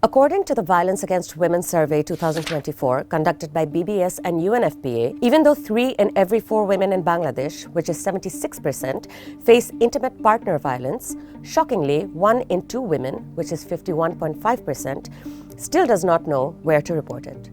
According to the Violence Against Women Survey 2024, conducted by BBS and UNFPA, even though 3 in every 4 women in Bangladesh, which is 76%, face intimate partner violence, shockingly, 1 in 2 women, which is 51.5%, still does not know where to report it.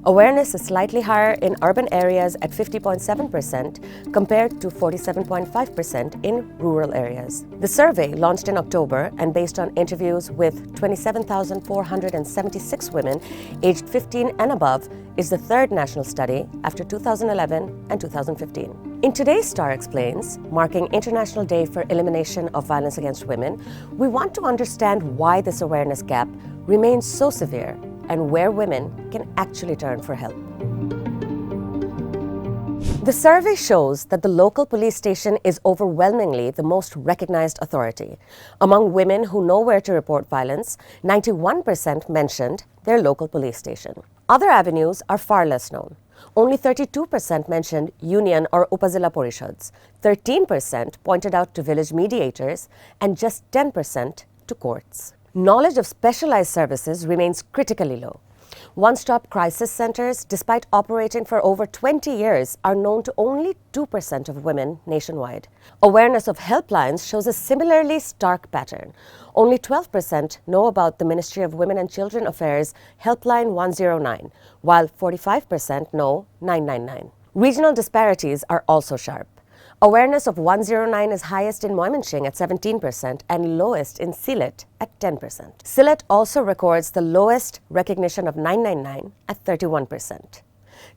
Awareness is slightly higher in urban areas at 50.7% compared to 47.5% in rural areas. The survey, launched in October and based on interviews with 27,476 women aged 15 and above, is the third national study after 2011 and 2015. In today's Star Explains, marking International Day for Elimination of Violence Against Women, we want to understand why this awareness gap remains so severe and where women can actually turn for help. The survey shows that the local police station is overwhelmingly the most recognized authority. Among women who know where to report violence, 91% mentioned their local police station. Other avenues are far less known. Only 32% mentioned union or upazila porishads, 13% pointed out to village mediators, and just 10% to courts. Knowledge of specialized services remains critically low. One-stop crisis centers, despite operating for over 20 years, are known to only 2% of women nationwide. Awareness of helplines shows a similarly stark pattern. Only 12% know about the Ministry of Women and Children Affairs Helpline 109, while 45% know 999. Regional disparities are also sharp. Awareness of 109 is highest in Moimenshing at 17% and lowest in Sylhet at 10%. Sylhet also records the lowest recognition of 999 at 31%.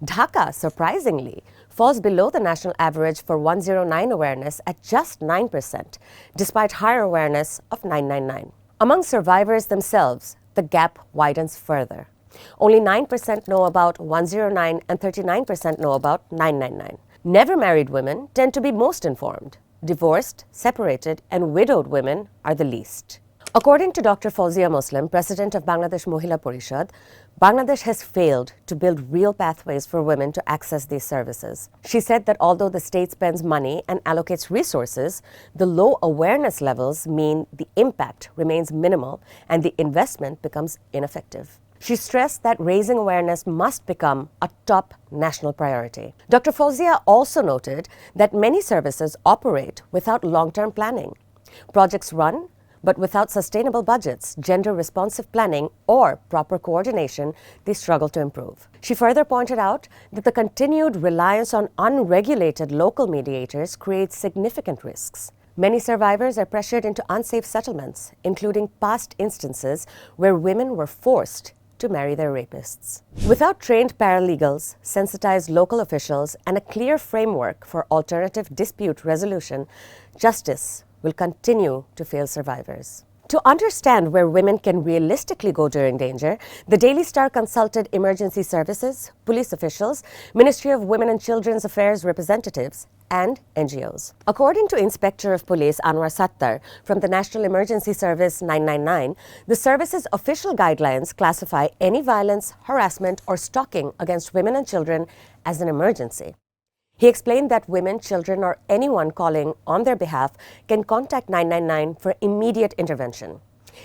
Dhaka, surprisingly, falls below the national average for 109 awareness at just 9%, despite higher awareness of 999. Among survivors themselves, the gap widens further. Only 9% know about 109 and 39% know about 999. Never married women tend to be most informed. Divorced, separated, and widowed women are the least. According to Dr. Fauzia Muslim, president of Bangladesh Mohila Porishad, Bangladesh has failed to build real pathways for women to access these services. She said that although the state spends money and allocates resources, the low awareness levels mean the impact remains minimal and the investment becomes ineffective. She stressed that raising awareness must become a top national priority. Dr. Fauzia also noted that many services operate without long-term planning. Projects run, but without sustainable budgets, gender-responsive planning, or proper coordination, they struggle to improve. She further pointed out that the continued reliance on unregulated local mediators creates significant risks. Many survivors are pressured into unsafe settlements, including past instances where women were forced to marry their rapists. Without trained paralegals, sensitized local officials, and a clear framework for alternative dispute resolution, justice will continue to fail survivors. To understand where women can realistically go during danger, the Daily Star consulted emergency services, police officials, Ministry of Women and Children's Affairs representatives, and NGOs. According to Inspector of Police Anwar Sattar from the National Emergency Service 999, the service's official guidelines classify any violence, harassment, or stalking against women and children as an emergency. He explained that women, children, or anyone calling on their behalf can contact 999 for immediate intervention.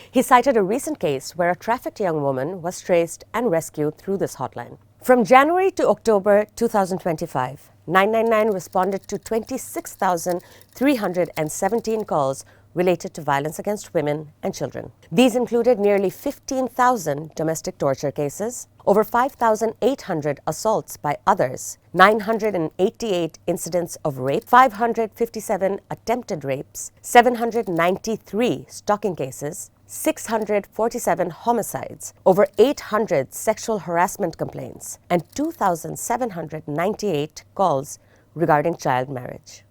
He cited a recent case where a trafficked young woman was traced and rescued through this hotline. From January to October 2025, 999 responded to 26,317 calls related to violence against women and children. These included nearly 15,000 domestic torture cases, over 5,800 assaults by others, 988 incidents of rape, 557 attempted rapes, 793 stalking cases, 647 homicides, over 800 sexual harassment complaints, and 2,798 calls regarding child marriage.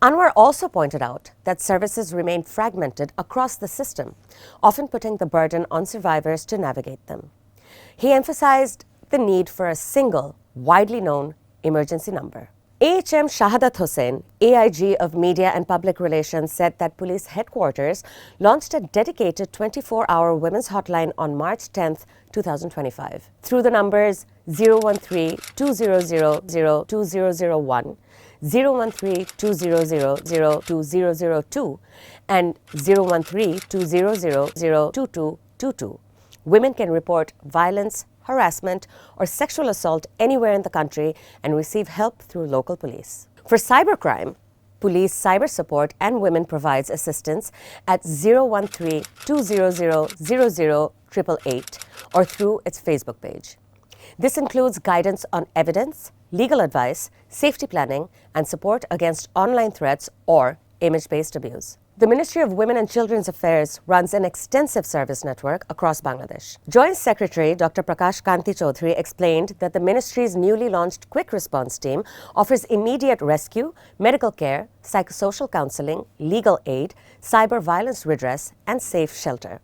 Anwar also pointed out that services remain fragmented across the system, often putting the burden on survivors to navigate them. He emphasized the need for a single, widely known emergency number. AHM Shahadat Hossain, AIG of Media and Public Relations, said that police headquarters launched a dedicated 24-hour women's hotline on March 10, 2025. Through the numbers 013-2000-2001, 013-2000-2002, and 013-2000-2222, Women can report violence, harassment, or sexual assault anywhere in the country and receive help through local police. For cybercrime, Police Cyber Support and Women provides assistance at 013-200-00-888 or through its Facebook page. This includes guidance on evidence, legal advice, safety planning, and support against online threats or image-based abuse. The Ministry of Women and Children's Affairs runs an extensive service network across Bangladesh. Joint Secretary Dr. Prakash Kanti Chaudhary explained that the ministry's newly launched Quick Response Team offers immediate rescue, medical care, psychosocial counseling, legal aid, cyber violence redress, and safe shelter.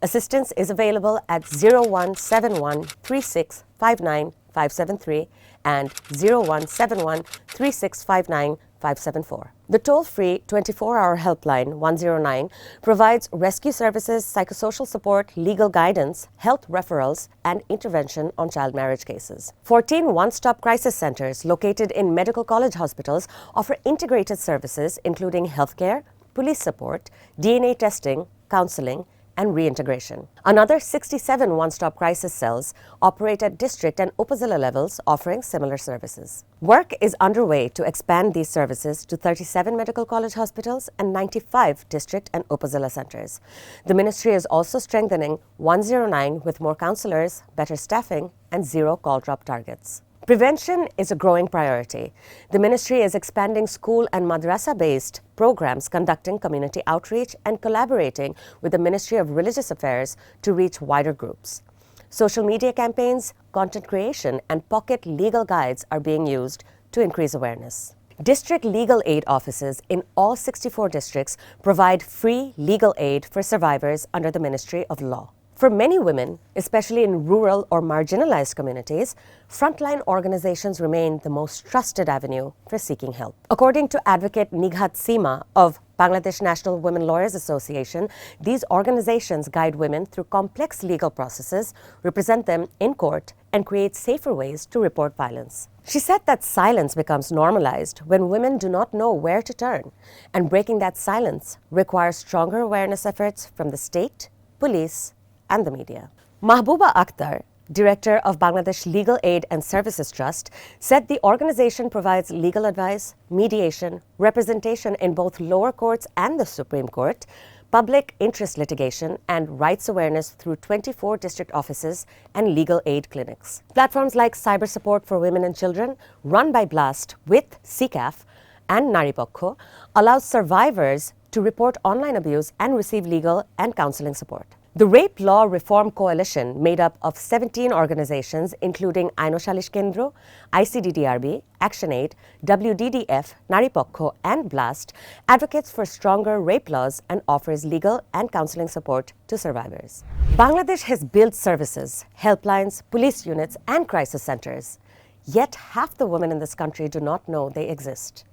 Assistance is available at 0171 3659 573 and 0171 3659 574. The toll-free 24-hour helpline 109 provides rescue services, psychosocial support, legal guidance, health referrals, and intervention on child marriage cases. 14 one-stop crisis centers located in medical college hospitals offer integrated services including healthcare, police support, DNA testing, counseling, and reintegration. Another 67 one-stop crisis cells operate at district and upazila levels, offering similar services. Work is underway to expand these services to 37 medical college hospitals and 95 district and upazila centers. The ministry is also strengthening 109 with more counselors, better staffing, and zero call drop targets. Prevention is a growing priority. The ministry is expanding school and madrasa-based programs, conducting community outreach, and collaborating with the Ministry of Religious Affairs to reach wider groups. Social media campaigns, content creation, and pocket legal guides are being used to increase awareness. District legal aid offices in all 64 districts provide free legal aid for survivors under the Ministry of Law. For many women, especially in rural or marginalized communities, frontline organizations remain the most trusted avenue for seeking help. According to advocate Nighat Seema of Bangladesh National Women Lawyers Association, these organizations guide women through complex legal processes, represent them in court, and create safer ways to report violence. She said that silence becomes normalized when women do not know where to turn, and breaking that silence requires stronger awareness efforts from the state, police, and the media. Mahbooba Akhtar, director of Bangladesh Legal Aid and Services Trust, said the organization provides legal advice, mediation, representation in both lower courts and the Supreme Court, public interest litigation, and rights awareness through 24 district offices and legal aid clinics. Platforms like Cyber Support for Women and Children, run by BLAST with CCAF and Nari Pokkho, allows survivors to report online abuse and receive legal and counseling support. The Rape Law Reform Coalition, made up of 17 organizations including Aino Shalish Kendro, ICDDRB, ActionAid, WDDF, Nari Pokkho, and BLAST, advocates for stronger rape laws and offers legal and counseling support to survivors. Bangladesh has built services, helplines, police units, and crisis centers. Yet half the women in this country do not know they exist.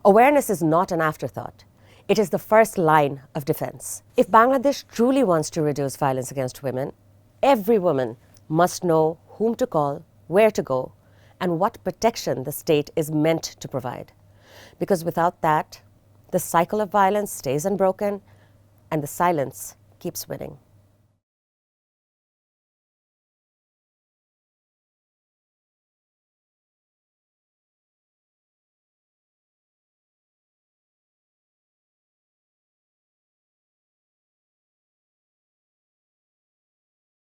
Awareness is not an afterthought. It is the first line of defense. If Bangladesh truly wants to reduce violence against women, every woman must know whom to call, where to go, and what protection the state is meant to provide. Because without that, the cycle of violence stays unbroken and the silence keeps winning.